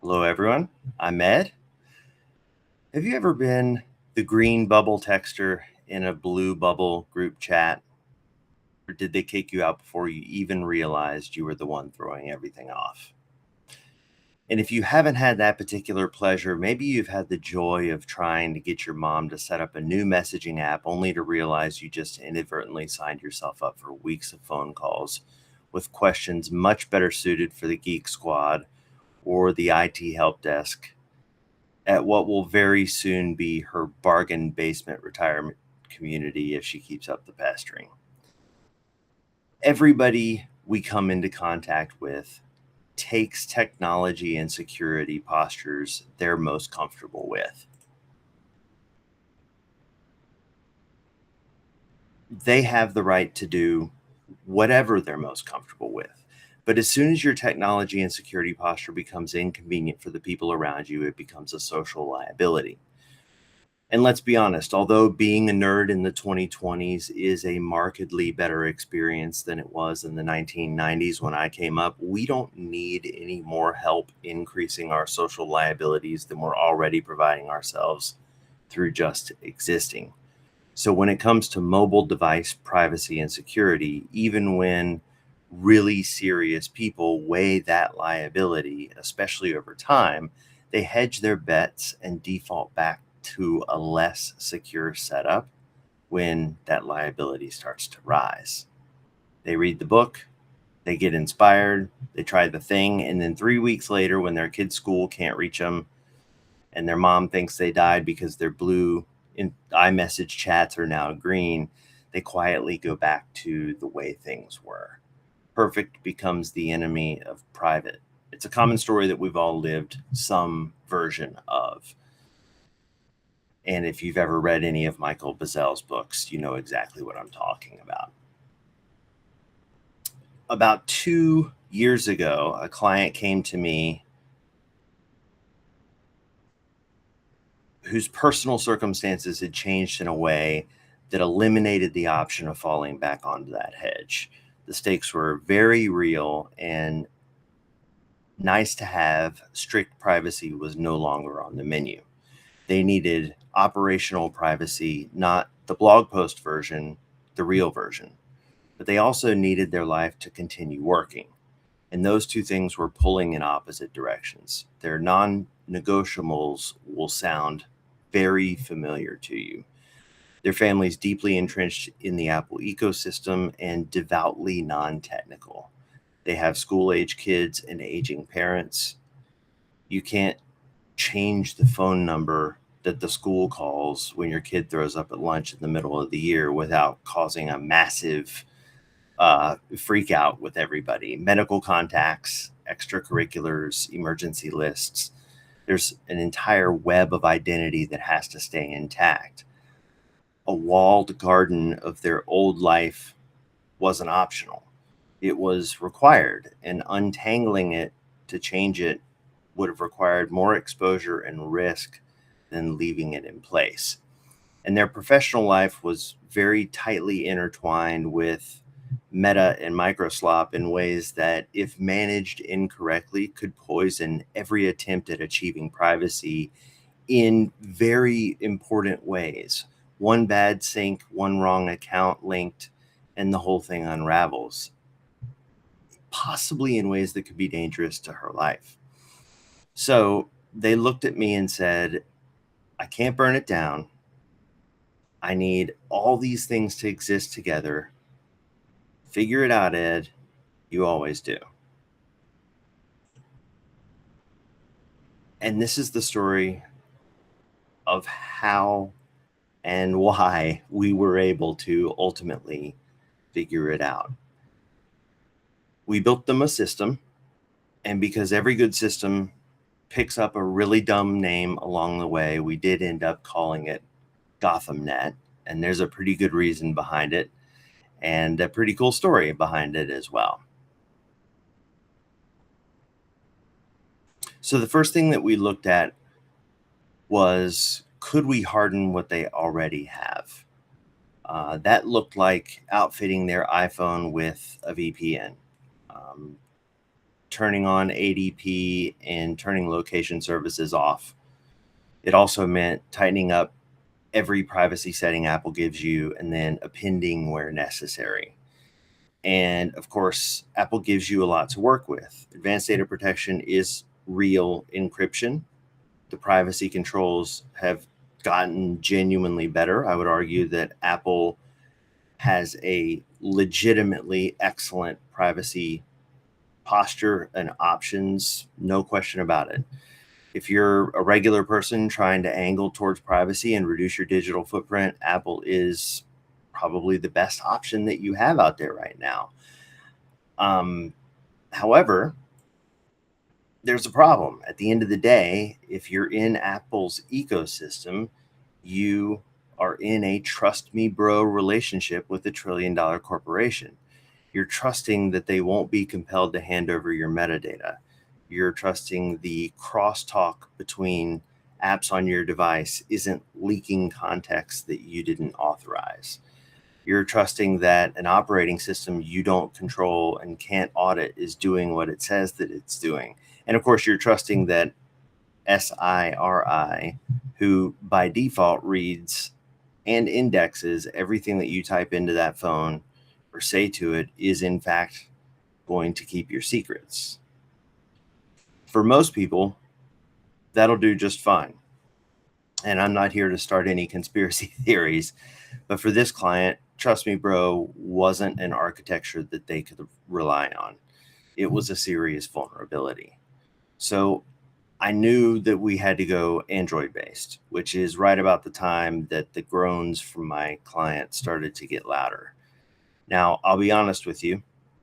Hello, everyone. I'm Ed. Have you ever been the green bubble texter in a blue bubble group chat? Or did they kick you out before you even realized you were the one throwing everything off? And if you haven't had that particular pleasure, maybe you've had the joy of trying to get your mom to set up a new messaging app only to realize you just inadvertently signed yourself up for weeks of phone calls with questions much better suited for the Geek Squad or the IT help desk at what will very soon be her bargain basement retirement community if she keeps up the pestering. Everybody we come into contact with takes technology and security postures they're most comfortable with. They have the right to do whatever they're most comfortable with. But as soon as your technology and security posture becomes inconvenient for the people around you, it becomes a social liability. And let's be honest, although being a nerd in the 2020s is a markedly better experience than it was in the 1990s when I came up, we don't need any more help increasing our social liabilities than we're already providing ourselves through just existing. So when it comes to mobile device privacy and security, even when really serious people weigh that liability, especially over time, they hedge their bets and default back to a less secure setup when that liability starts to rise. They read the book, they get inspired, they try the thing, and then 3 weeks later, when their kid's school can't reach them and their mom thinks they died because their blue in iMessage chats are now green, they quietly go back to the way things were. Perfect becomes the enemy of private. It's a common story that we've all lived some version of. And if you've ever read any of Michael Bazel's books, you know exactly what I'm talking about. About 2 years ago, a client came to me whose personal circumstances had changed in a way that eliminated the option of falling back onto that hedge. The stakes were very real, and nice to have strict privacy was no longer on the menu. They needed operational privacy, not the blog post version, the real version. But they also needed their life to continue working. And those two things were pulling in opposite directions. Their non-negotiables will sound very familiar to you. Their family's deeply entrenched in the Apple ecosystem and devoutly non-technical. They have school-age kids and aging parents. You can't change the phone number that the school calls when your kid throws up at lunch in the middle of the year without causing a massive freak out with everybody. Medical contacts, extracurriculars, emergency lists. There's an entire web of identity that has to stay intact. A walled garden of their old life wasn't optional. It was required, and untangling it to change it would have required more exposure and risk than leaving it in place. And their professional life was very tightly intertwined with Meta and Microslop in ways that, if managed incorrectly, could poison every attempt at achieving privacy in very important ways. One bad sync, one wrong account linked, and the whole thing unravels, possibly in ways that could be dangerous to her life. So they looked at me and said, I can't burn it down. I need all these things to exist together. Figure it out, Ed. You always do. And this is the story of how and why we were able to ultimately figure it out. We built them a system, and because every good system picks up a really dumb name along the way, we did end up calling it GothamNet, and there's a pretty good reason behind it and a pretty cool story behind it as well. So the first thing that we looked at was, could we harden what they already have? That looked like outfitting their iPhone with a VPN. turning on ADP and turning location services off. It also meant tightening up every privacy setting Apple gives you and then appending where necessary. And of course, Apple gives you a lot to work with. Advanced data protection is real encryption. The privacy controls have gotten genuinely better. I would argue that Apple has a legitimately excellent privacy posture and options, no question about it. If you're a regular person trying to angle towards privacy and reduce your digital footprint, Apple is probably the best option that you have out there right now. However, there's a problem. At the end of the day, if you're in Apple's ecosystem, you are in a trust me bro relationship with a $1 trillion corporation. You're trusting that they won't be compelled to hand over your metadata. You're trusting the crosstalk between apps on your device isn't leaking context that you didn't authorize. You're trusting that an operating system you don't control and can't audit is doing what it says that it's doing. And of course, you're trusting that SIRI, who by default reads and indexes everything that you type into that phone or say to it, is in fact going to keep your secrets. For most people, that'll do just fine. And I'm not here to start any conspiracy theories, but for this client, trust me, bro, wasn't an architecture that they could rely on. It was a serious vulnerability. So I knew that we had to go Android based, which is right about the time that the groans from my client started to get louder. Now, I'll be honest with you.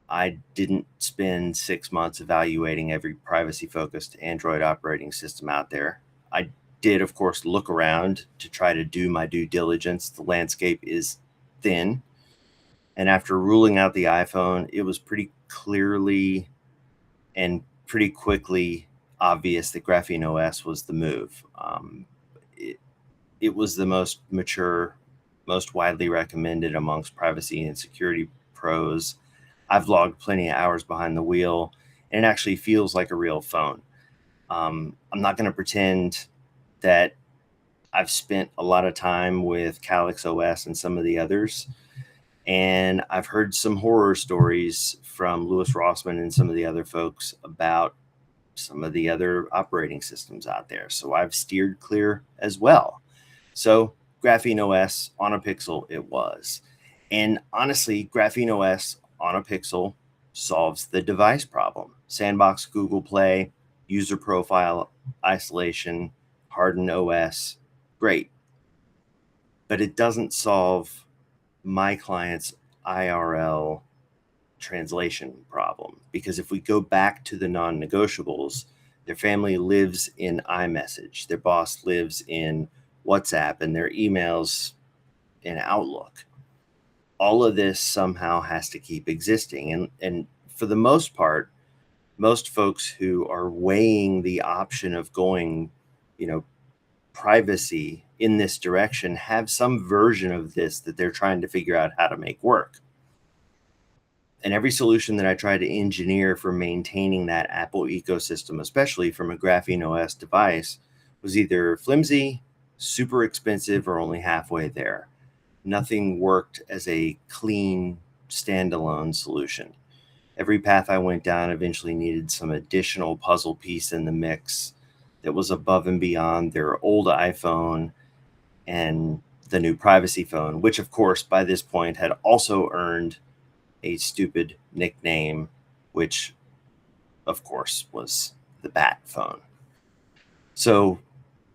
I didn't spend 6 months evaluating every privacy-focused Android operating system out there. I did, of course, look around to try to do my due diligence. The landscape is thin. And after ruling out the iPhone, it was pretty clearly and pretty quickly obvious that Graphene OS was the move. It was the most mature, most widely recommended amongst privacy and security pros. I've logged plenty of hours behind the wheel, and it actually feels like a real phone. I'm not going to pretend that I've spent a lot of time with Calyx OS and some of the others, and I've heard some horror stories from Louis Rossman and some of the other folks about some of the other operating systems out there. So I've steered clear as well. So Graphene OS on a Pixel it was. And honestly, Graphene OS on a Pixel solves the device problem. Sandbox, Google Play, user profile isolation, harden OS, great. But it doesn't solve my client's IRL translation problem. Because if we go back to the non-negotiables, their family lives in iMessage, their boss lives in WhatsApp, and their emails in Outlook. All of this somehow has to keep existing. And for the most part, most folks who are weighing the option of going, privacy in this direction have some version of this that they're trying to figure out how to make work. And every solution that I try to engineer for maintaining that Apple ecosystem, especially from a Graphene OS device, was either flimsy, super expensive, or only halfway there. Nothing worked as a clean, standalone solution. Every path I went down eventually needed some additional puzzle piece in the mix that was above and beyond their old iPhone and the new privacy phone, which, of course, by this point had also earned a stupid nickname, which, of course, was the Bat phone. So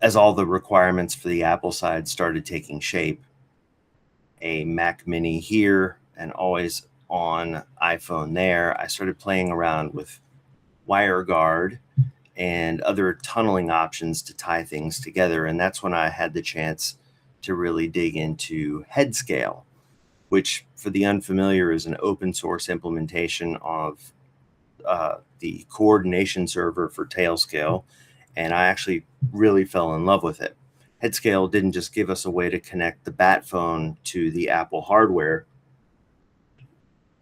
as all the requirements for the Apple side started taking shape, a Mac Mini here and always on iPhone there, I started playing around with WireGuard and other tunneling options to tie things together. And that's when I had the chance to really dig into Headscale, which for the unfamiliar is an open source implementation of the coordination server for Tailscale. And I actually really fell in love with it. Headscale didn't just give us a way to connect the Bat phone to the Apple hardware,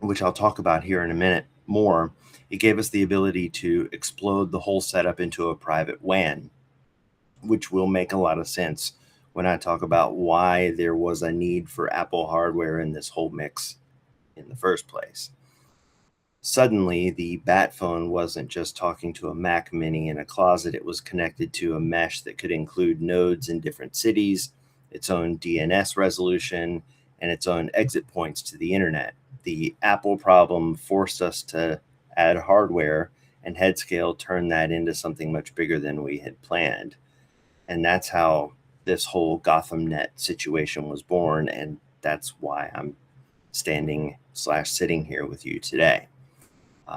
which I'll talk about here in a minute. more, it gave us the ability to explode the whole setup into a private WAN, which will make a lot of sense when I talk about why there was a need for Apple hardware in this whole mix in the first place. Suddenly, the Bat phone wasn't just talking to a Mac Mini in a closet, it was connected to a mesh that could include nodes in different cities, its own DNS resolution, and its own exit points to the internet. The Apple problem forced us to add hardware, and Headscale turned that into something much bigger than we had planned. And that's how this whole GothamNet situation was born, and that's why I'm sitting here with you today.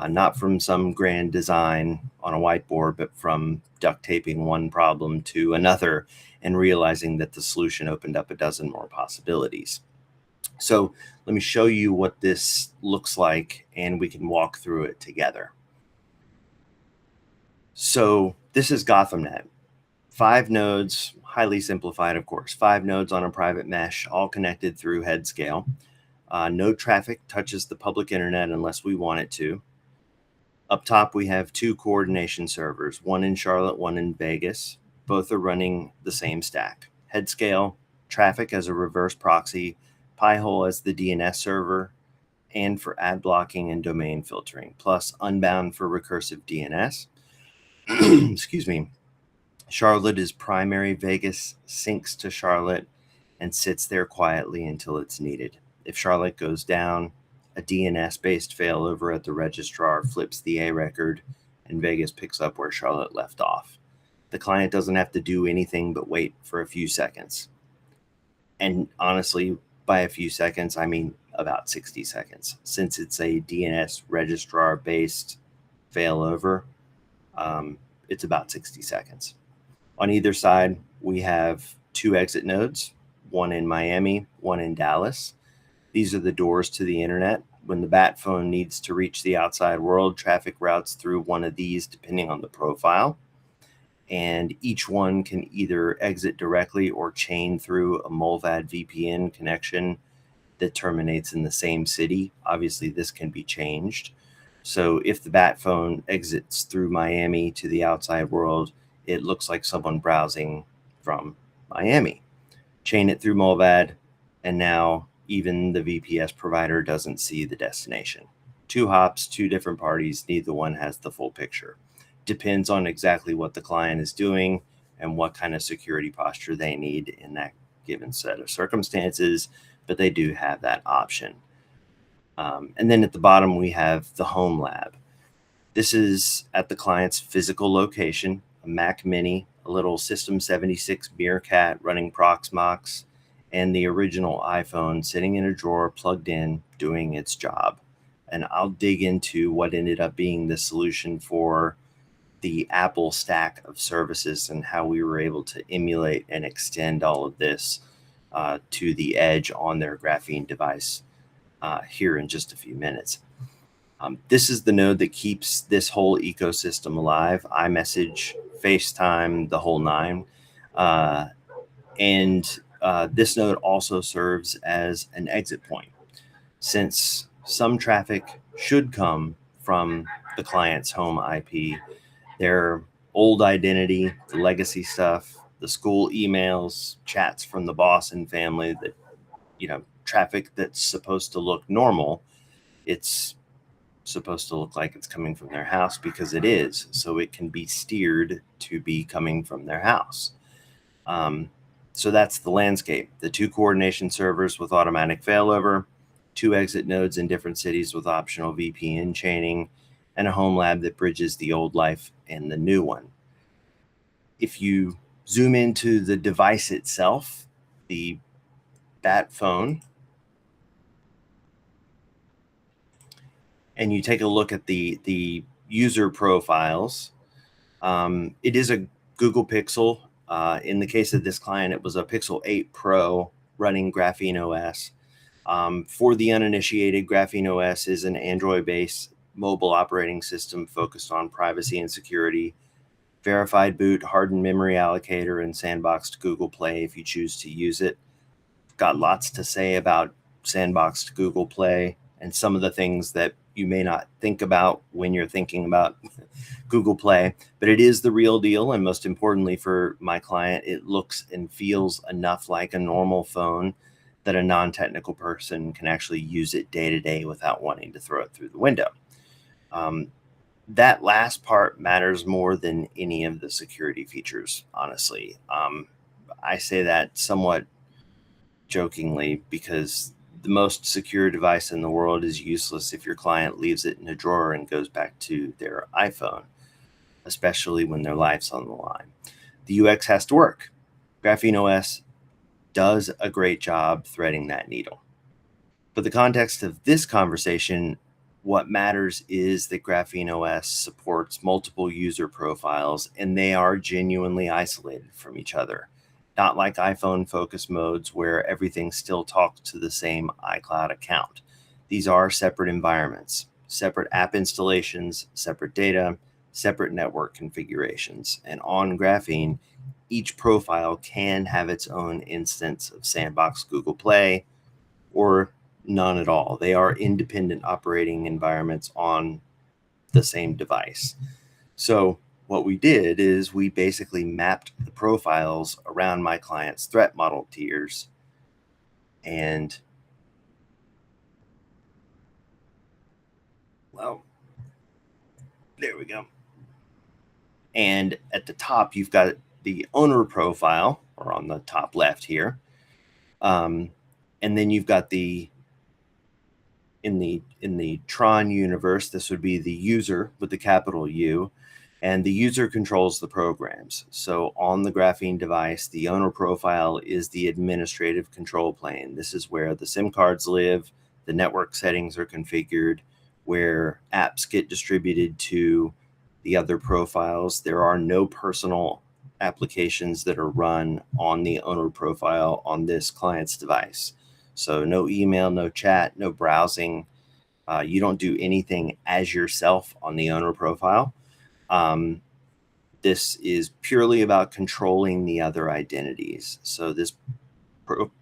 Not from some grand design on a whiteboard, but from duct taping one problem to another and realizing that the solution opened up a dozen more possibilities. So let me show you what this looks like, and we can walk through it together. So this is GothamNet. 5 nodes, highly simplified, of course, 5 nodes on a private mesh, all connected through Headscale. No traffic touches the public internet unless we want it to. Up top, we have 2 coordination servers, one in Charlotte, one in Vegas. Both are running the same stack. Headscale, traffic as a reverse proxy, Pi-hole as the DNS server, and for ad blocking and domain filtering, plus Unbound for recursive DNS. Excuse me. Charlotte is primary. Vegas syncs to Charlotte and sits there quietly until it's needed. If Charlotte goes down, a DNS-based failover at the registrar flips the A record, and Vegas picks up where Charlotte left off. The client doesn't have to do anything but wait for a few seconds. And honestly, by a few seconds, I mean about 60 seconds. Since it's a DNS registrar-based failover, it's about 60 seconds. On either side, we have 2 exit nodes, one in Miami, one in Dallas. These are the doors to the internet. When the Bat phone needs to reach the outside world, traffic routes through one of these depending on the profile. And each one can either exit directly or chain through a Mulvad VPN connection that terminates in the same city. Obviously, this can be changed. So if the Bat phone exits through Miami to the outside world, it looks like someone browsing from Miami. Chain it through Mulvad, and now even the VPS provider doesn't see the destination. 2 hops, 2 different parties, neither one has the full picture. Depends on exactly what the client is doing and what kind of security posture they need in that given set of circumstances, but they do have that option. And then at the bottom, we have the home lab. This is at the client's physical location, a Mac Mini, a little System 76 Meerkat running Proxmox, and the original iPhone sitting in a drawer plugged in doing its job. And I'll dig into what ended up being the solution for the Apple stack of services and how we were able to emulate and extend all of this to the edge on their graphene device here in just a few minutes. This is the node that keeps this whole ecosystem alive. iMessage, FaceTime, the whole nine. And this node also serves as an exit point. Since some traffic should come from the client's home IP, their old identity, the legacy stuff, the school emails, chats from the boss and family, that, traffic that's supposed to look normal, it's supposed to look like it's coming from their house because it is. So it can be steered to be coming from their house. So that's the landscape. The 2 coordination servers with automatic failover, 2 exit nodes in different cities with optional VPN chaining, and a home lab that bridges the old life and the new one. If you zoom into the device itself, the Bat phone, and you take a look at the user profiles, it is a Google Pixel. In the case of this client, it was a Pixel 8 Pro running Graphene OS. For the uninitiated, Graphene OS is an Android-based mobile operating system focused on privacy and security, verified boot, hardened memory allocator, and sandboxed Google Play if you choose to use it. Got lots to say about sandboxed Google Play and some of the things that you may not think about when you're thinking about Google Play, but it is the real deal. And most importantly for my client, it looks and feels enough like a normal phone that a non-technical person can actually use it day to day without wanting to throw it through the window. That last part matters more than any of the security features, honestly. I say that somewhat jokingly because the most secure device in the world is useless if your client leaves it in a drawer and goes back to their iPhone, especially when their life's on the line. The UX has to work. Graphene OS does a great job threading that needle. For the context of this conversation, what matters is that Graphene OS supports multiple user profiles and they are genuinely isolated from each other. Not like iPhone focus modes where everything still talks to the same iCloud account. These are separate environments, separate app installations, separate data, separate network configurations. And on Graphene, each profile can have its own instance of Sandbox Google Play or none at all. They are independent operating environments on the same device. So what we did is we basically mapped the profiles around my client's threat model tiers, and well, there we go. And at the top, you've got the owner profile, or on the top left here. And then you've got in the Tron universe, this would be the user with the capital U, and the user controls the programs. So on the Graphene device, the owner profile is the administrative control plane. This is where the SIM cards live, the network settings are configured, where apps get distributed to the other profiles. There are no personal applications that are run on the owner profile on this client's device. So no email, no chat, no browsing. You don't do anything as yourself on the owner profile. This is purely about controlling the other identities. So this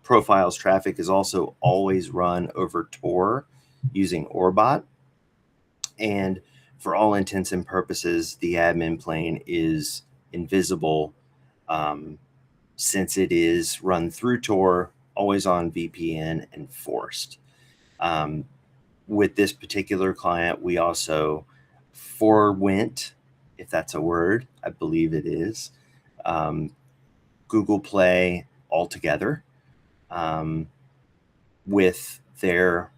profile's traffic is also always run over Tor using Orbot. And for all intents and purposes, the admin plane is invisible since it is run through Tor, always on VPN and forced. With this particular client, we also forwent, if that's a word, I believe it is, Google Play altogether with their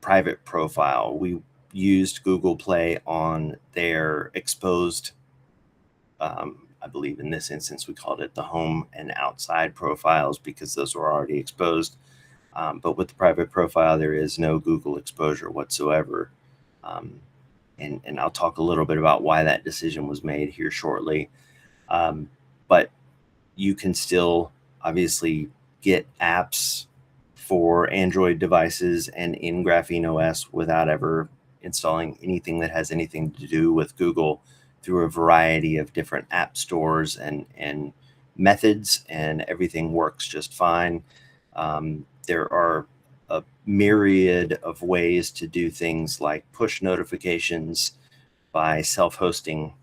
private profile. We used Google Play on their exposed, I believe in this instance, we called it the home and outside profiles because those were already exposed. But with the private profile, there is no Google exposure whatsoever. And I'll talk a little bit about why that decision was made here shortly. But you can still obviously get apps for Android devices and in Graphene OS without ever installing anything that has anything to do with Google through a variety of different app stores and methods, and everything works just fine. There are a myriad of ways to do things like push notifications by self-hosting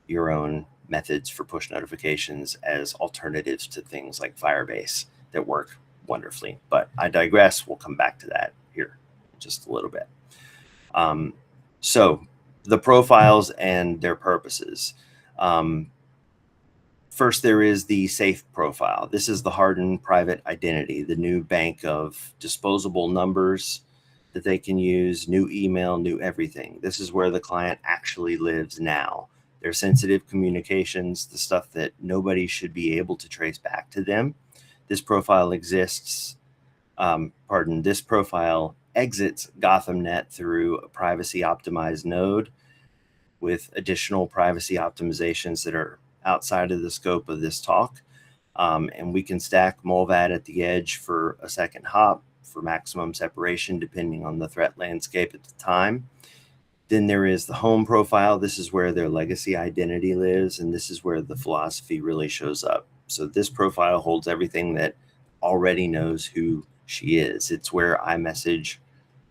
your own methods for push notifications as alternatives to things like Firebase that work wonderfully. But I digress. We'll come back to that here in just a little bit. So the profiles and their purposes. First, there is the safe profile. This is the hardened private identity, the new bank of disposable numbers that they can use, new email, new everything. This is where the client actually lives now. Their sensitive communications, the stuff that nobody should be able to trace back to them. This profile exists, this profile exits GothamNet through a privacy optimized node with additional privacy optimizations that are outside of the scope of this talk. And we can stack Molvad at the edge for a second hop for maximum separation, depending on the threat landscape at the time. Then there is the home profile. This is where their legacy identity lives, and this is where the philosophy really shows up. So this profile holds everything that already knows who she is. It's where iMessage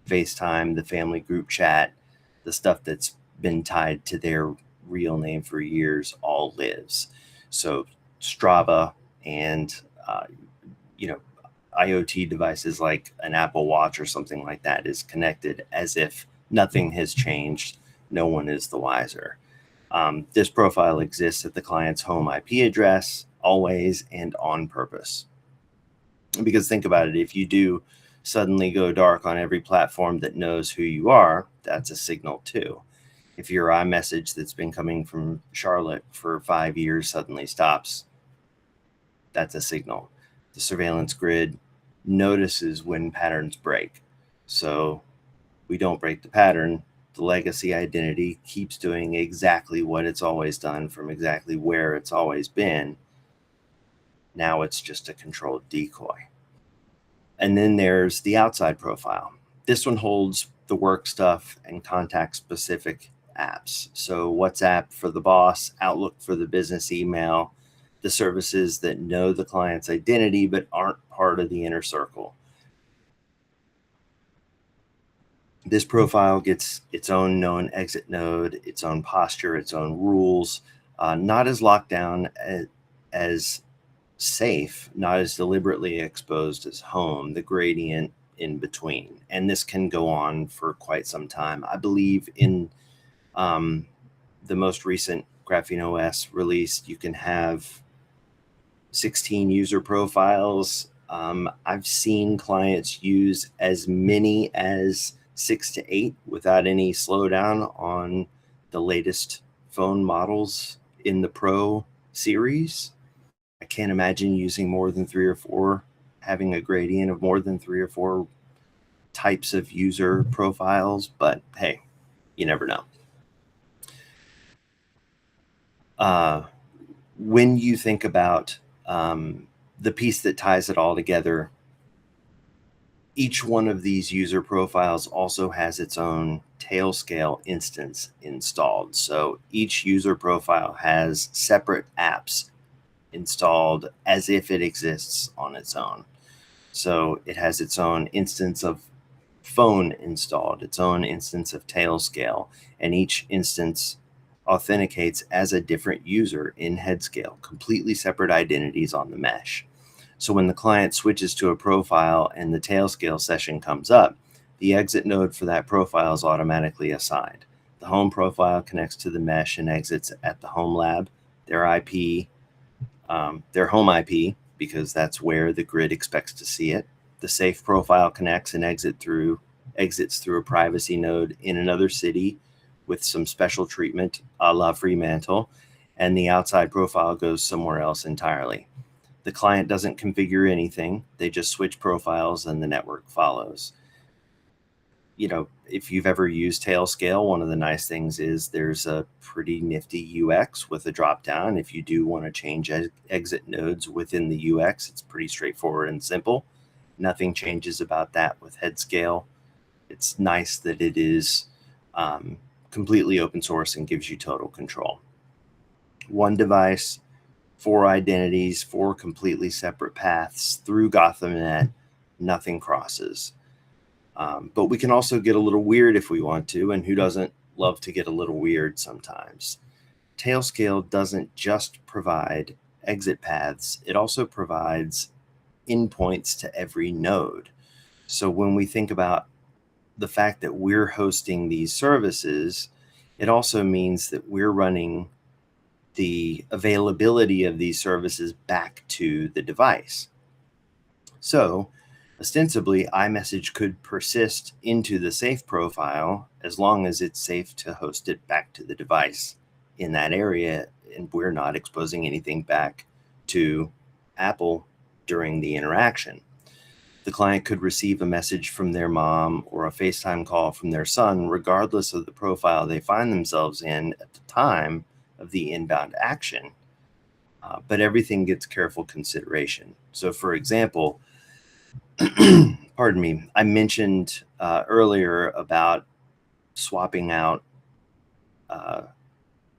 FaceTime, the family group chat, the stuff that's been tied to their real name for years all lives. So Strava and IoT devices like an Apple Watch or something like that is connected as if nothing has changed. No one is the wiser. This profile exists at the client's home IP address always and on purpose. Because think about it, if you do suddenly go dark on every platform that knows who you are, that's a signal too. If your iMessage that's been coming from Charlotte for 5 years suddenly stops, that's a signal. The surveillance grid notices when patterns break. So we don't break the pattern. The legacy identity keeps doing exactly what it's always done from exactly where it's always been. Now it's just a controlled decoy. And then there's the outside profile. This one holds the work stuff and contact specific apps. So WhatsApp for the boss, Outlook for the business email, the services that know the client's identity but aren't part of the inner circle. This profile gets its own known exit node, its own posture, its own rules, not as locked down as safe, not as deliberately exposed as home, the gradient in between. And this can go on for quite some time. I believe in the most recent Graphene OS release, you can have 16 user profiles. I've seen clients use as many as 6 to 8 without any slowdown on the latest phone models in the Pro series. I can't imagine using more than 3 or 4, having a gradient of more than 3 or 4 types of user profiles, but hey, you never know. When you think about the piece that ties it all together, each one of these user profiles also has its own Tailscale instance installed. So each user profile has separate apps installed as if it exists on its own. So it has its own instance of phone installed, its own instance of Tailscale, and each instance authenticates as a different user in Headscale, completely separate identities on the mesh. So when the client switches to a profile and the Tailscale session comes up, the exit node for that profile is automatically assigned. The home profile connects to the mesh and exits at the home lab, their IP, their home IP, because that's where the grid expects to see it. The safe profile connects and exits through a privacy node in another city with some special treatment a la Freemantle, and the outside profile goes somewhere else entirely. The client doesn't configure anything. They just switch profiles and the network follows. If you've ever used Tailscale, one of the nice things is there's a pretty nifty UX with a drop down. If you do want to change exit nodes within the UX, it's pretty straightforward and simple. Nothing changes about that with Headscale. It's nice that it is completely open source and gives you total control. One device, 4 identities, 4 completely separate paths through GothamNet, nothing crosses. But we can also get a little weird if we want to, and who doesn't love to get a little weird sometimes? Tailscale doesn't just provide exit paths, it also provides endpoints to every node. So when we think about the fact that we're hosting these services, it also means that we're running the availability of these services back to the device. So ostensibly, iMessage could persist into the safe profile as long as it's safe to host it back to the device in that area, and we're not exposing anything back to Apple during the interaction. The client could receive a message from their mom or a FaceTime call from their son, regardless of the profile they find themselves in at the time of the inbound action. But everything gets careful consideration. So, for example, pardon me, I mentioned earlier about swapping out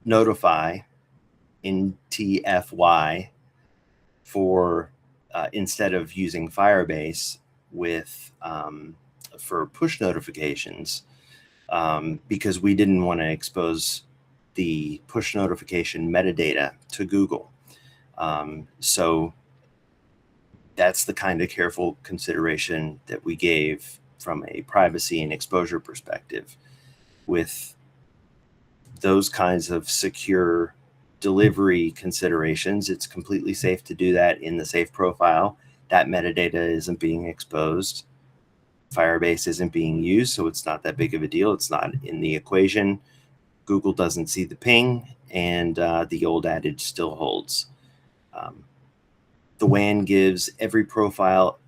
Notify in TFY for instead of using Firebase with for push notifications, because we didn't want to expose the push notification metadata to Google. So that's the kind of careful consideration that we gave from a privacy and exposure perspective. With those kinds of secure delivery considerations, it's completely safe to do that in the safe profile. That metadata isn't being exposed. Firebase isn't being used, so it's not that big of a deal. It's not in the equation. Google doesn't see the ping, and the old adage still holds. The WAN gives every profile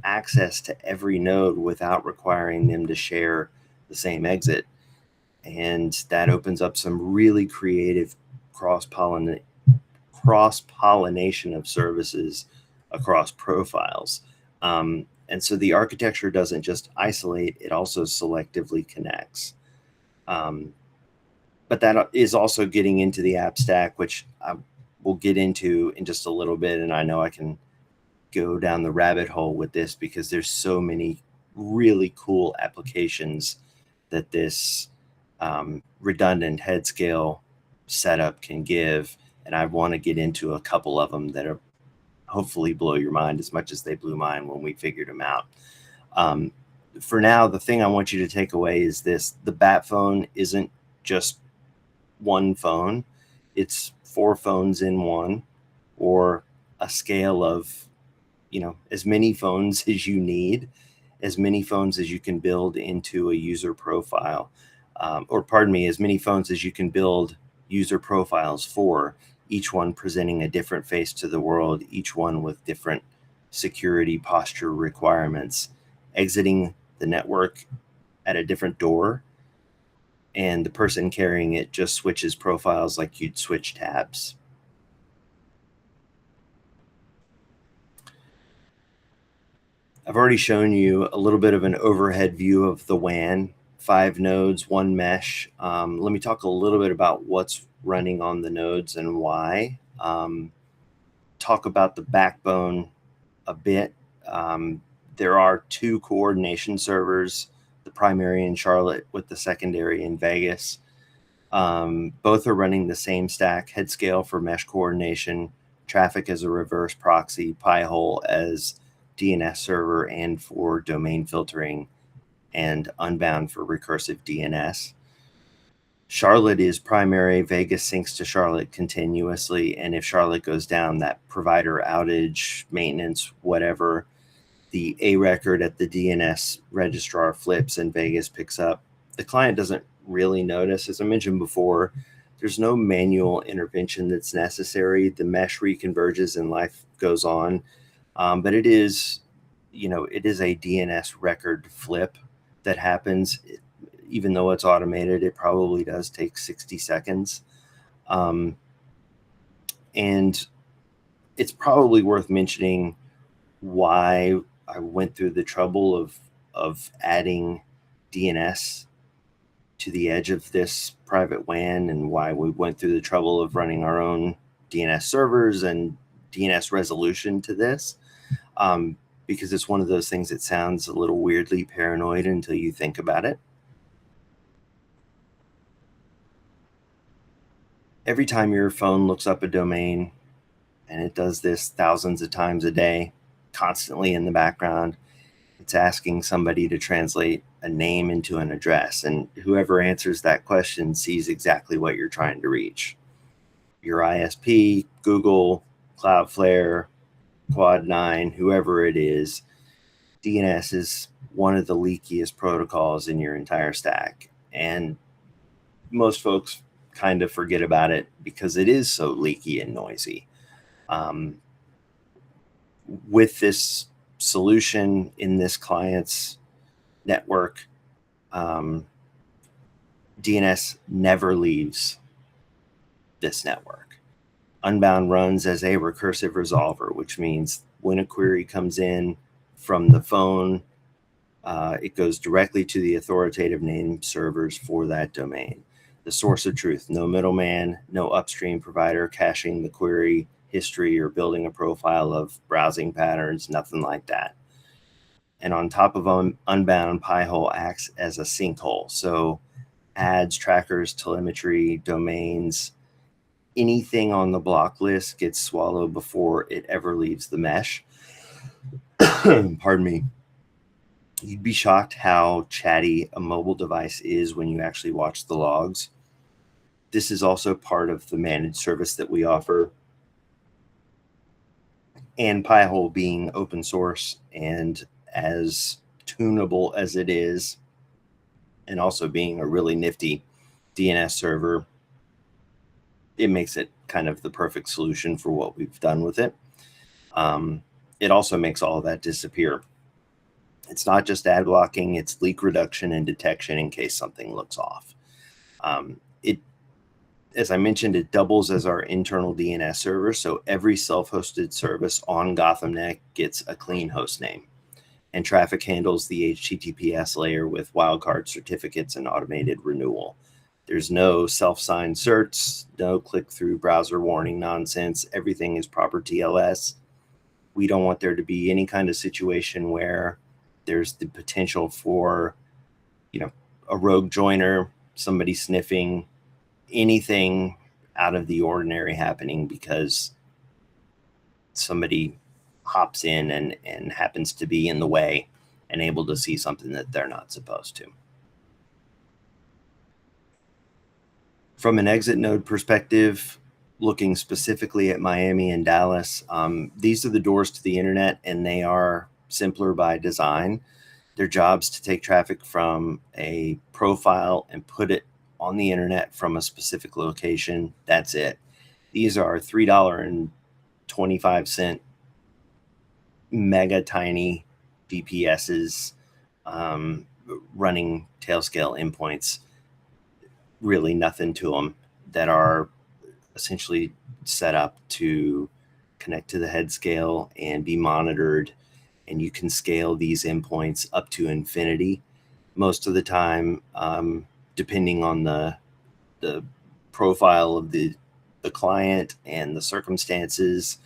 access to every node without requiring them to share the same exit. And that opens up some really creative cross-pollination of services across profiles. And so the architecture doesn't just isolate, it also selectively connects. But that is also getting into the app stack, which I will get into in just a little bit. And I know I can go down the rabbit hole with this because there's so many really cool applications that this redundant head scale setup can give. And I want to get into a couple of them that are hopefully blow your mind as much as they blew mine when we figured them out. For now, the thing I want you to take away is this: the Bat phone isn't just one phone, it's 4 phones in one, or a scale of, as many phones as you need, as many phones as you can build into a user profile, as many phones as you can build user profiles for, each one presenting a different face to the world, each one with different security posture requirements, exiting the network at a different door, and the person carrying it just switches profiles like you'd switch tabs. I've already shown you a little bit of an overhead view of the WAN, 5 nodes, 1 mesh. Let me talk a little bit about what's running on the nodes and why. Talk about the backbone a bit. There are 2 coordination servers, the primary in Charlotte with the secondary in Vegas. Both are running the same stack: Headscale for mesh coordination, Traffic as a reverse proxy, Pi-hole as DNS server and for domain filtering, and Unbound for recursive DNS. Charlotte is primary. Vegas syncs to Charlotte continuously, and if Charlotte goes down, that provider outage, maintenance, whatever, the A record at the DNS registrar flips and Vegas picks up. The client doesn't really notice. As I mentioned before, there's no manual intervention that's necessary. The mesh reconverges and life goes on. But it is a DNS record flip that happens. Even though it's automated, it probably does take 60 seconds. And it's probably worth mentioning why I went through the trouble of adding DNS to the edge of this private WAN, and why we went through the trouble of running our own DNS servers and DNS resolution to this. Because it's one of those things that sounds a little weirdly paranoid until you think about it. Every time your phone looks up a domain, and it does this thousands of times a day, constantly in the background, it's asking somebody to translate a name into an address. And whoever answers that question sees exactly what you're trying to reach. Your ISP, Google, Cloudflare, Quad9, whoever it is, DNS is one of the leakiest protocols in your entire stack. And most folks kind of forget about it because it is so leaky and noisy. With this solution in this client's network, DNS never leaves this network. Unbound runs as a recursive resolver, which means when a query comes in from the phone, it goes directly to the authoritative name servers for that domain. The source of truth: no middleman, no upstream provider caching the query history or building a profile of browsing patterns, nothing like that. And on top of Unbound, Pi-hole acts as a sinkhole. So ads, trackers, telemetry, domains, anything on the block list gets swallowed before it ever leaves the mesh. Pardon me. You'd be shocked how chatty a mobile device is when you actually watch the logs. This is also part of the managed service that we offer. And Pi-hole being open source and as tunable as it is, and also being a really nifty DNS server, it makes it kind of the perfect solution for what we've done with it. It also makes all of that disappear. It's not just ad blocking, it's leak reduction and detection in case something looks off. As I mentioned, it doubles as our internal DNS server, so every self-hosted service on GothamNet gets a clean host name, and traffic handles the HTTPS layer with wildcard certificates and automated renewal. There's no self-signed certs, no click-through browser warning nonsense. Everything is proper TLS. We don't want there to be any kind of situation where there's the potential for, a rogue joiner, somebody sniffing, anything out of the ordinary happening because somebody hops in and happens to be in the way and able to see something that they're not supposed to. From an exit node perspective, looking specifically at Miami and Dallas, these are the doors to the internet, and they are simpler by design. Their job's to take traffic from a profile and put it on the internet from a specific location. That's it. These are $3.25 mega tiny VPSs running tailscale endpoints. Really nothing to them, that are essentially set up to connect to the head scale and be monitored. And you can scale these endpoints up to infinity. Most of the time, depending on the profile of the client and the circumstances,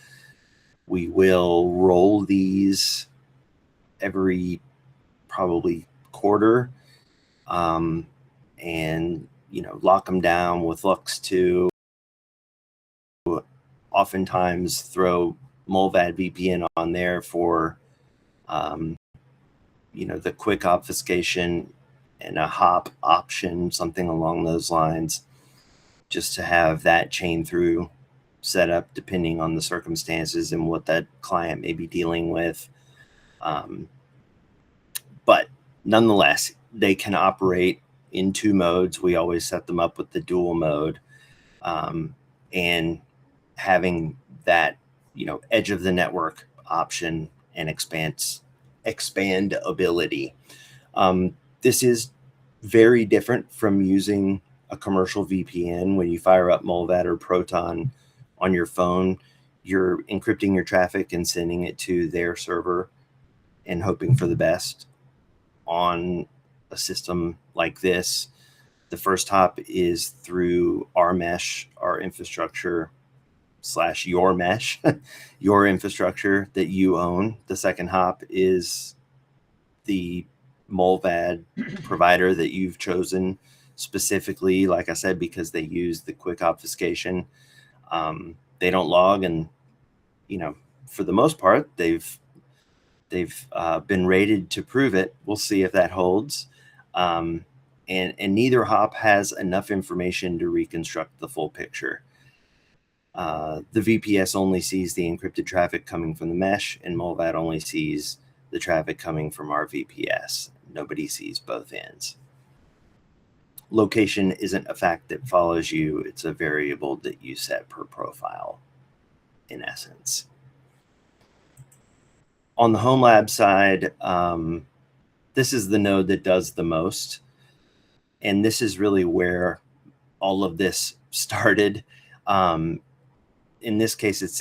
we will roll these every probably quarter, and lock them down with Lux 2. Oftentimes throw Molvad VPN on there for the quick obfuscation and a hop option, something along those lines, just to have that chain through set up depending on the circumstances and what that client may be dealing with. But nonetheless, they can operate in two modes. We always set them up with the dual mode, and having that edge of the network option and expandability. This is very different from using a commercial VPN. When you fire up Molvad or Proton on your phone, you're encrypting your traffic and sending it to their server and hoping for the best. On a system like this, the first hop is through our mesh, our infrastructure / your mesh, your infrastructure that you own. The second hop is the Molvad provider that you've chosen specifically, like I said, because they use the quick obfuscation. They don't log, and for the most part, they've been rated to prove it. We'll see if that holds. And neither hop has enough information to reconstruct the full picture. The VPS only sees the encrypted traffic coming from the mesh, and Molvad only sees the traffic coming from our VPS. Nobody sees both ends. Location isn't a fact that follows you. It's a variable that you set per profile, in essence. On the home lab side, this is the node that does the most. And this is really where all of this started. In this case, it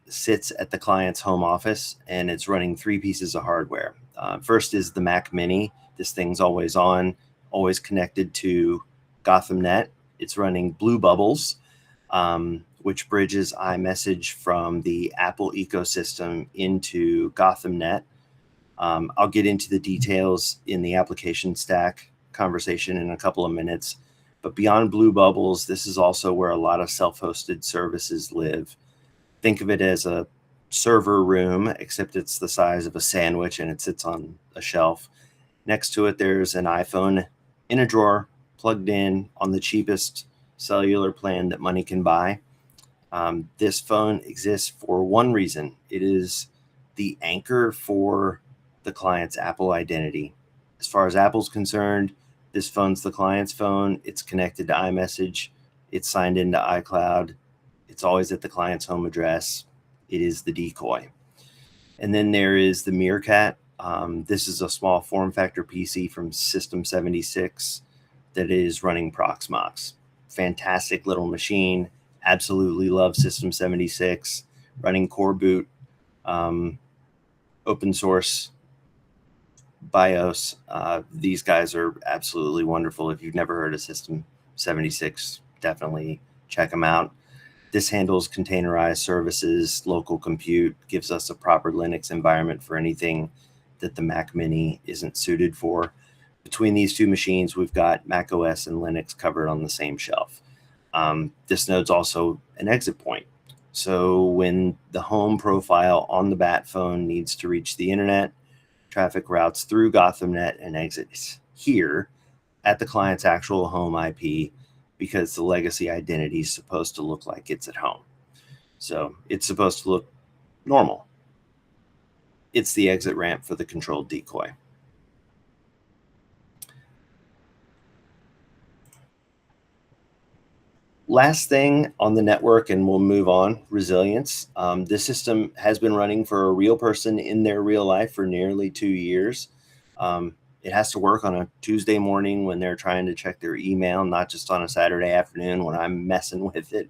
sits at the client's home office, and it's running three pieces of hardware. First is the Mac Mini. This thing's always on, always connected to GothamNet. It's running Blue Bubbles, which bridges iMessage from the Apple ecosystem into GothamNet. I'll get into the details in the application stack conversation in a couple of minutes. But beyond blue bubbles, this is also where a lot of self-hosted services live. Think of it as a server room, except it's the size of a sandwich and it sits on a shelf. Next to it, there's an iPhone in a drawer, plugged in on the cheapest cellular plan that money can buy. This phone exists for one reason. It is the anchor for the client's Apple identity. As far as Apple's concerned, this phone's the client's phone. It's connected to iMessage. It's signed into iCloud. It's always at the client's home address. It is the Decoy. And then there is the Meerkat. This is a small form factor PC from System 76 that is running Proxmox. Fantastic little machine. Absolutely love System 76. Running core boot, open source BIOS. These guys are absolutely wonderful. If you've never heard of System 76, definitely check them out. This handles containerized services, local compute, gives us a proper Linux environment for anything that the Mac Mini isn't suited for. Between these two machines, we've got Mac OS and Linux covered on the same shelf. This node's also an exit point. So when the home profile on the Bat phone needs to reach the internet, traffic routes through GothamNet and exits here at the client's actual home IP, because the legacy identity is supposed to look like it's at home. So it's supposed to look normal. It's the exit ramp for the controlled decoy. Last thing on the network, and we'll move on, resilience. This system has been running for a real person in their real life for nearly 2 years. It has to work on a Tuesday morning when they're trying to check their email, not just on a Saturday afternoon when I'm messing with it.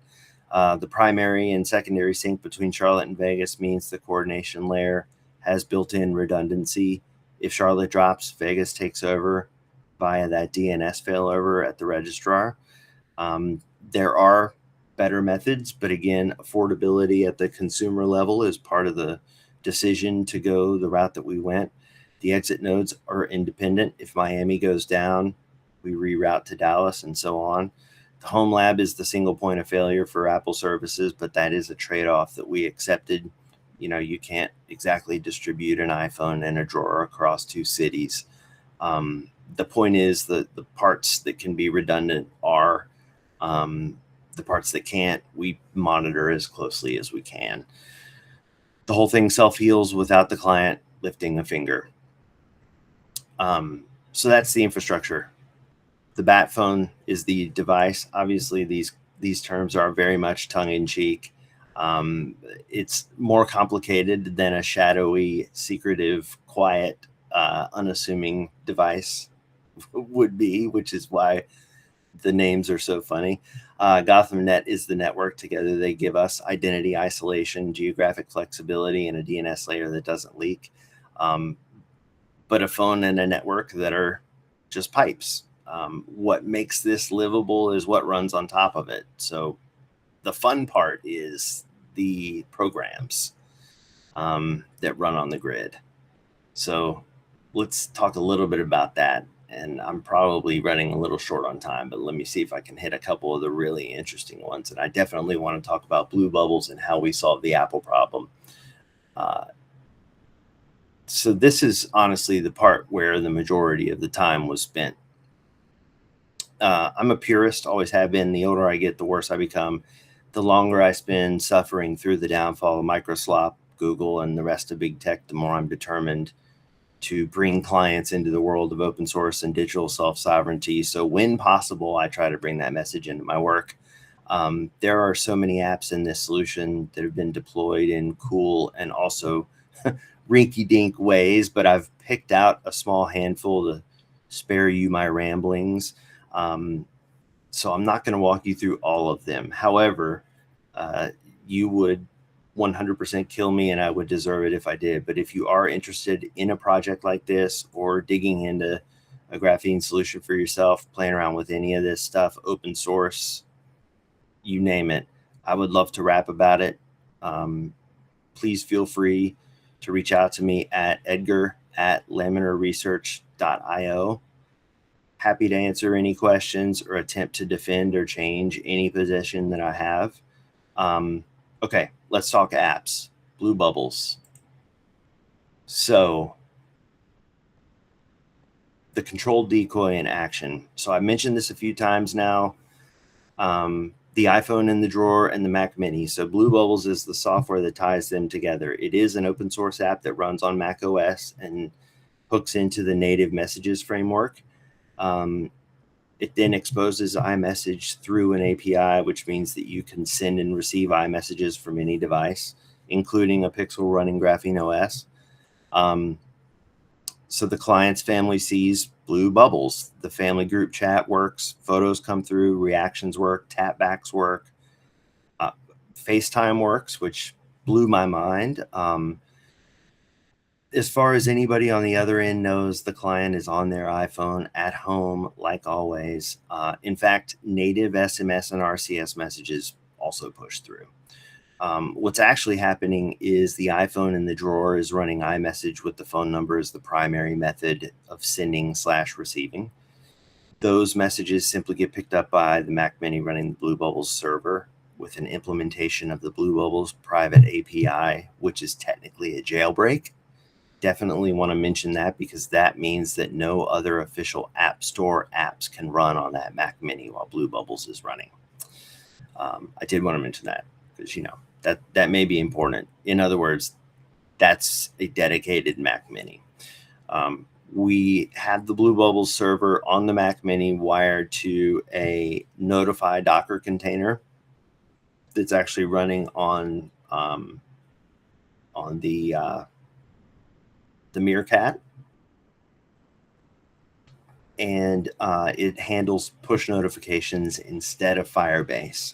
The primary and secondary sync between Charlotte and Vegas means the coordination layer has built-in redundancy. If Charlotte drops, Vegas takes over via that DNS failover at the registrar. There are better methods, but again, affordability at the consumer level is part of the decision to go the route that we went. The exit nodes are independent. If Miami goes down, we reroute to Dallas and so on. The home lab is the single point of failure for Apple services, but that is a trade-off that we accepted. You know, you can't exactly distribute an iPhone and a drawer across 2 cities. The point is that the parts that can be redundant are the parts that can't, we monitor as closely as we can. The whole thing self-heals without the client lifting a finger. So that's the infrastructure. The Bat phone is the device. Obviously, these terms are very much tongue-in-cheek. It's more complicated than a shadowy, secretive, quiet, unassuming device would be, which is why the names are so funny. GothamNet is the network. Together they give us identity isolation, geographic flexibility, and a DNS layer that doesn't leak. But a phone and a network that are just pipes. What makes this livable is what runs on top of it. So the fun part is the programs that run on the grid. So let's talk a little bit about that. And I'm probably running a little short on time, but let me see if I can hit a couple of the really interesting ones. And I definitely want to talk about blue bubbles and how we solve the Apple problem. So this is honestly the part where the majority of the time was spent. I'm a purist, always have been. The older I get, the worse I become. The longer I spend suffering through the downfall of Microsoft, Google, and the rest of big tech, the more I'm determined to bring clients into the world of open source and digital self-sovereignty. So when possible, I try to bring that message into my work. There are so many apps in this solution that have been deployed in cool and also rinky-dink ways, but I've picked out a small handful to spare you my ramblings. So I'm not going to walk you through all of them. However, you would 100% kill me, and I would deserve it if I did. But if you are interested in a project like this, or digging into a graphene solution for yourself, playing around with any of this stuff, open source, you name it, I would love to rap about it. Please feel free to reach out to me at Edgar at laminarresearch.io. Happy to answer any questions or attempt to defend or change any position that I have. Okay, let's talk apps. Blue bubbles. So the controlled decoy in action. So I mentioned this a few times now. The iPhone in the drawer and the Mac Mini. So Blue Bubbles is the software that ties them together. It is an open source app that runs on Mac OS and hooks into the native messages framework. It then exposes iMessage through an API, which means that you can send and receive iMessages from any device, including a Pixel running Graphene OS. So the client's family sees blue bubbles. The family group chat works, photos come through, reactions work, tapbacks work, FaceTime works, which blew my mind. As far as anybody on the other end knows, the client is on their iPhone at home, like always. In fact, native SMS and RCS messages also push through. What's actually happening is the iPhone in the drawer is running iMessage with the phone number as the primary method of sending/receiving. Those messages simply get picked up by the Mac Mini running the Blue Bubbles server with an implementation of the Blue Bubbles private API, which is technically a jailbreak. Definitely want to mention that because that means that no other official App Store apps can run on that Mac Mini while Blue Bubbles is running. I did want to mention that because, that may be important. In other words, that's a dedicated Mac Mini. We have the Blue Bubbles server on the Mac Mini wired to a Notify Docker container that's actually running on the Meerkat, and it handles push notifications instead of Firebase.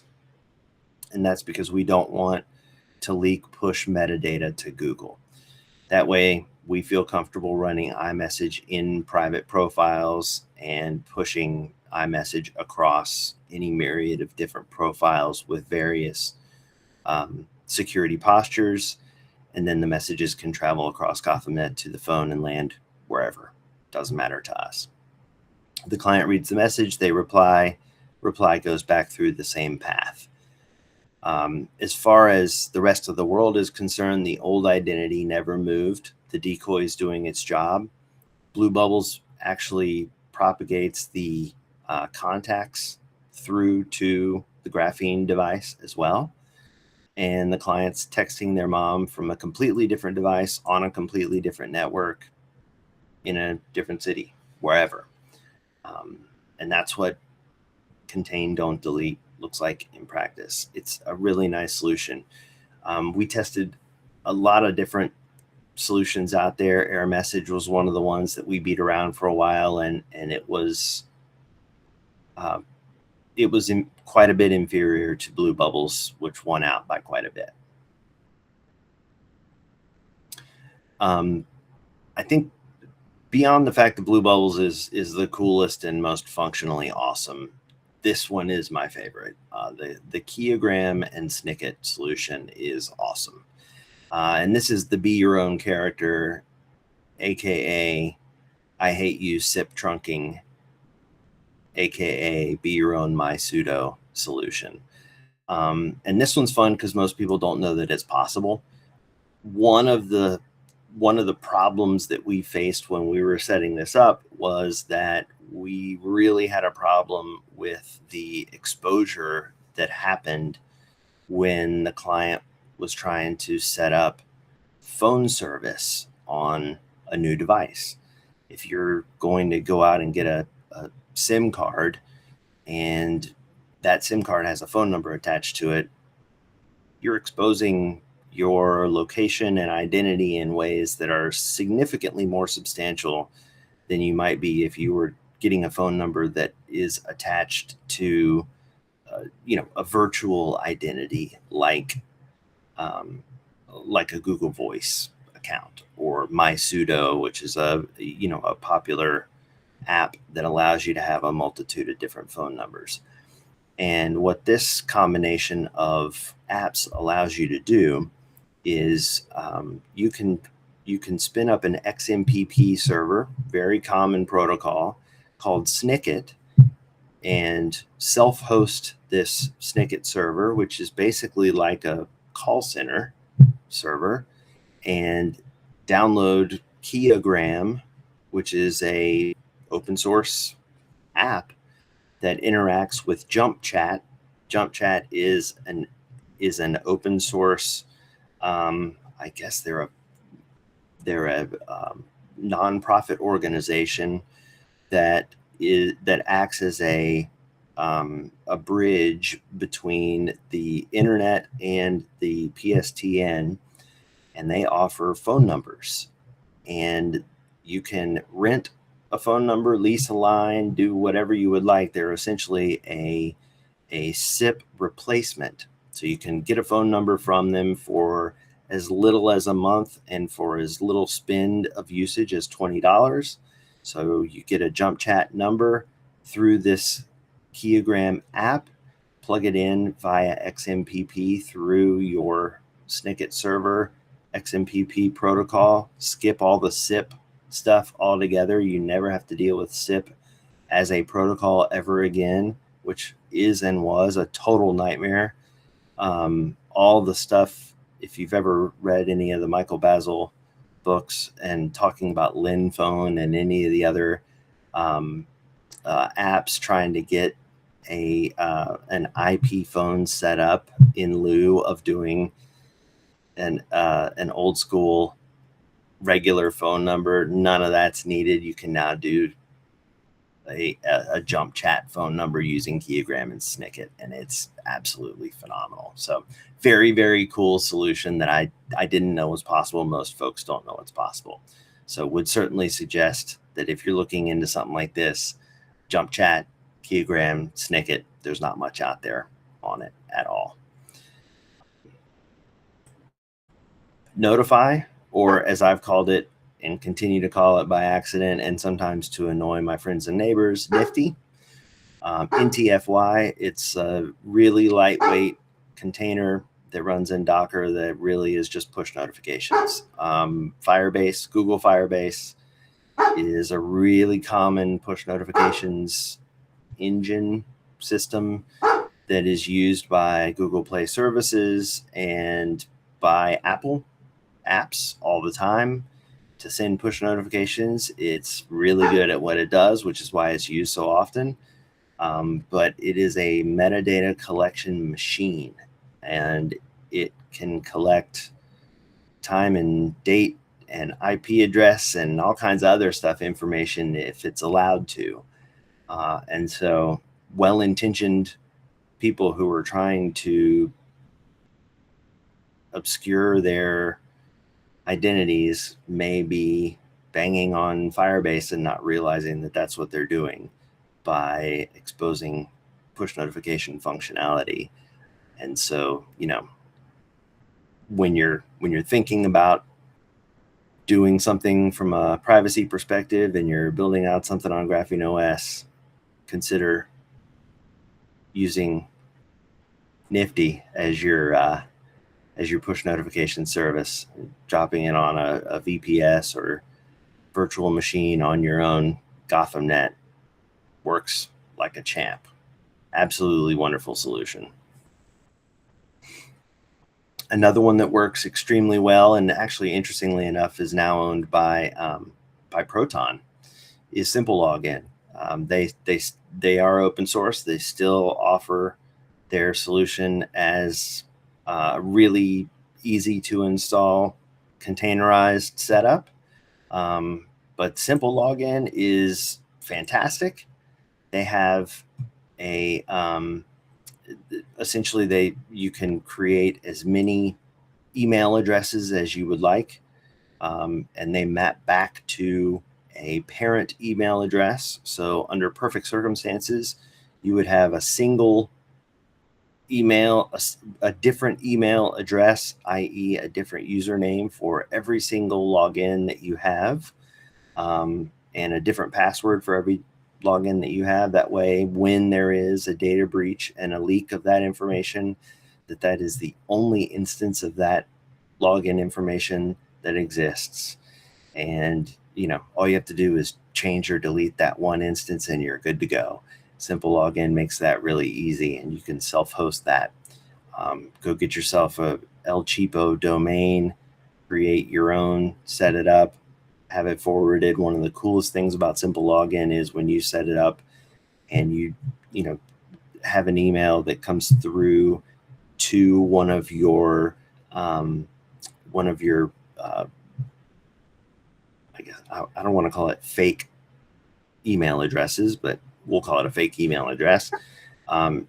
And that's because we don't want to leak push metadata to Google. That way, we feel comfortable running iMessage in private profiles and pushing iMessage across any myriad of different profiles with various security postures. And then the messages can travel across GothamNet to the phone and land wherever. Doesn't matter to us. The client reads the message, they reply goes back through the same path. As far as the rest of the world is concerned, the old identity never moved. The decoy is doing its job. Blue Bubbles actually propagates the contacts through to the Graphene device as well. And the client's texting their mom from a completely different device on a completely different network in a different city, wherever. And that's what contain, don't delete looks like in practice. It's a really nice solution. We tested a lot of different solutions out there. Error Message was one of the ones that we beat around for a while, and it was quite a bit inferior to Blue Bubbles, which won out by quite a bit. I think beyond the fact that Blue Bubbles is the coolest and most functionally awesome, this one is my favorite. The Keyogram and Snicket solution is awesome. And this is the Be Your Own Character, aka I Hate You SIP trunking, aka Be Your Own My Pseudo solution. And this one's fun because most people don't know that it's possible. One of the problems that we faced when we were setting this up was that we really had a problem with the exposure that happened when the client was trying to set up phone service on a new device. If you're going to go out and get a SIM card and that SIM card has a phone number attached to it, you're exposing your location and identity in ways that are significantly more substantial than you might be if you were getting a phone number that is attached to a virtual identity like a Google Voice account or My Pseudo, which is a popular app that allows you to have a multitude of different phone numbers. And what this combination of apps allows you to do is you can you can spin up an XMPP server, very common protocol, called Snicket, and self-host this Snicket server, which is basically like a call center server, and download Keyogram, which is a open source app that interacts with Jump Chat. Jump Chat is an open source. I guess they're a nonprofit organization that acts as a bridge between the internet and the PSTN, and they offer phone numbers, and you can rent a phone number, lease a line, do whatever you would like. They're essentially a SIP replacement. So you can get a phone number from them for as little as a month and for as little spend of usage as $20. So you get a Jump Chat number through this Keyogram app, plug it in via XMPP through your Snicket server, XMPP protocol, skip all the SIP stuff altogether. You never have to deal with SIP as a protocol ever again, which is and was a total nightmare. All the stuff, if you've ever read any of the Michael Basil books and talking about LinPhone and any of the other apps trying to get an IP phone set up in lieu of doing an old school regular phone number, none of that's needed. You can now do a Jump Chat phone number using Keyogram and Snicket, and it's absolutely phenomenal. So very, very cool solution that I didn't know was possible. Most folks don't know it's possible. So would certainly suggest that if you're looking into something like this, Jump Chat, Keyogram, Snicket, there's not much out there on it at all. Notify, or as I've called it and continue to call it by accident and sometimes to annoy my friends and neighbors, Nifty. NTFY, it's a really lightweight container that runs in Docker that really is just push notifications. Firebase, Google Firebase is a really common push notifications engine system that is used by Google Play services and by Apple apps all the time to send push notifications. It's really good at what it does, which is why it's used so often. But it is a metadata collection machine, and it can collect time and date and IP address and all kinds of other stuff information if it's allowed to. And so well-intentioned people who are trying to obscure their identities may be banging on Firebase and not realizing that that's what they're doing by exposing push notification functionality. And so, you know, when you're thinking about doing something from a privacy perspective and you're building out something on Graphene OS, consider using Nifty as your push notification service, dropping it on a VPS or virtual machine on your own GothamNet works like a champ. Absolutely wonderful solution. Another one that works extremely well, and actually, interestingly enough, is now owned by Proton, is Simple Login. They are open source. They still offer their solution as really easy to install containerized setup. But Simple Login is fantastic. They have a essentially you can create as many email addresses as you would like, and they map back to a parent email address. So under perfect circumstances, you would have a single email, a different email address, i.e. a different username for every single login that you have, and a different password for every login that you have. That way, when there is a data breach and a leak of that information, that is the only instance of that login information that exists. And, all you have to do is change or delete that one instance and you're good to go. Simple login makes that really easy, and you can self-host that. Go get yourself a El Cheapo domain, create your own, set it up, have it forwarded. One of the coolest things about simple login is when you set it up and you have an email that comes through to one of your I guess I don't want to call it fake email addresses, but we'll call it a fake email address.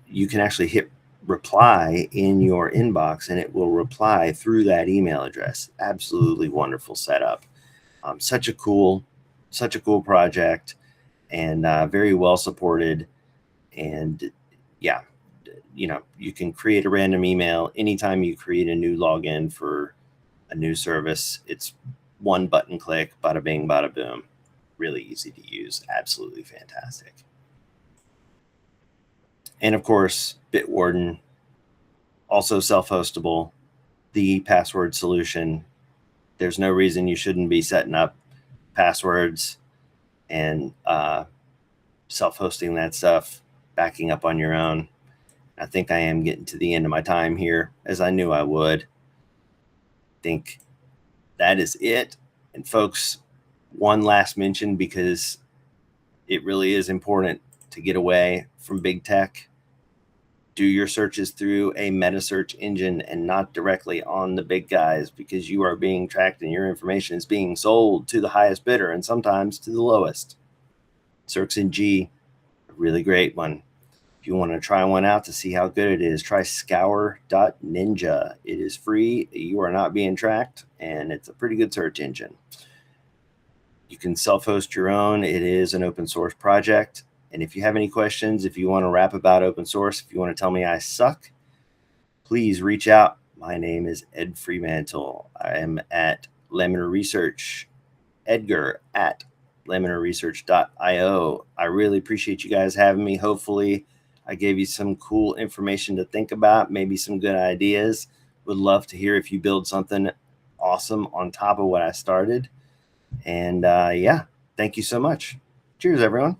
You can actually hit reply in your inbox and it will reply through that email address. Absolutely wonderful setup. Such a cool project, and very well supported. And yeah, you can create a random email anytime you create a new login for a new service. It's one button click, bada bing, bada boom. Really easy to use. Absolutely fantastic. And of course, Bitwarden, also self-hostable, the password solution. There's no reason you shouldn't be setting up passwords and self-hosting that stuff, backing up on your own. I think I am getting to the end of my time here, as I knew I would. I think that is it. And folks, one last mention, because it really is important to get away from big tech. Do your searches through a meta search engine and not directly on the big guys, because you are being tracked and your information is being sold to the highest bidder and sometimes to the lowest. Search-ng, a really great one. If you want to try one out to see how good it is, try scour.ninja. It is free. You are not being tracked, and it's a pretty good search engine. You can self-host your own. It is an open source project. And if you have any questions, if you want to rap about open source, if you want to tell me I suck, please reach out. My name is Ed Freemantle. I am at Laminar Research. Edgar at laminarresearch.io. I really appreciate you guys having me. Hopefully I gave you some cool information to think about, maybe some good ideas. Would love to hear if you build something awesome on top of what I started. And yeah, thank you so much. Cheers, everyone.